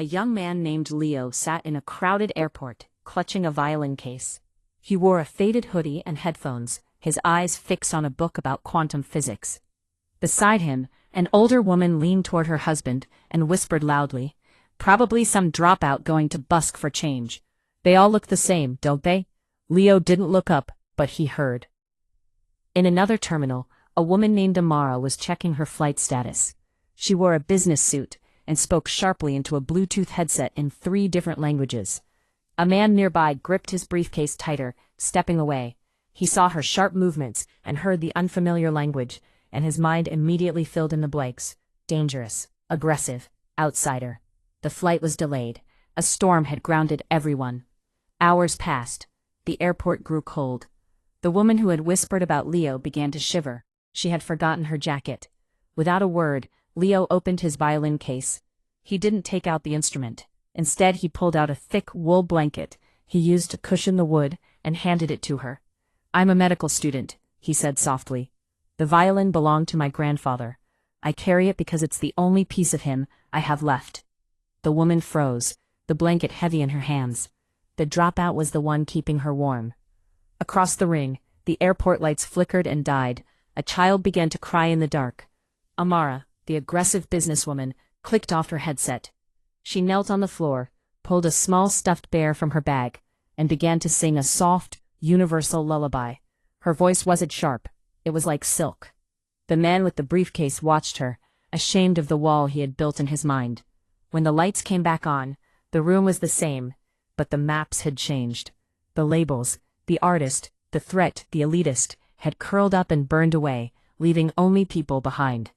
a young man named Leo sat in a crowded airport, clutching a violin case. He wore a faded hoodie and headphones, his eyes fixed on a book about quantum physics. Beside him, an older woman leaned toward her husband and whispered loudly, "Probably some dropout going to busk for change. They all look the same, don't they?" Leo didn't look up, but he heard. In another terminal, a woman named Amara was checking her flight status. She wore a business suit and spoke sharply into a Bluetooth headset in 3 different languages. A man nearby gripped his briefcase tighter, stepping away. He saw her sharp movements and heard the unfamiliar language, and his mind immediately filled in the blanks. Dangerous, aggressive, outsider. The flight was delayed. A storm had grounded everyone. Hours passed. The airport grew cold. The woman who had whispered about Leo began to shiver. She had forgotten her jacket. Without a word, Leo opened his violin case. He didn't take out the instrument. Instead, he pulled out a thick wool blanket he used to cushion the wood and handed it to her. "I'm a medical student," he said softly. "The violin belonged to my grandfather. I carry it because it's the only piece of him I have left." The woman froze, the blanket heavy in her hands. The dropout was the one keeping her warm. Across the ring, the airport lights flickered and died. A child began to cry in the dark. Amara, the aggressive businesswoman, clicked off her headset. She knelt on the floor, pulled a small stuffed bear from her bag, and began to sing a soft, universal lullaby. Her voice wasn't sharp. It was like silk. The man with the briefcase watched her, ashamed of the wall he had built in his mind. When the lights came back on, the room was the same, but the maps had changed. The labels, the artist, the threat, the elitist, had curled up and burned away, leaving only people behind.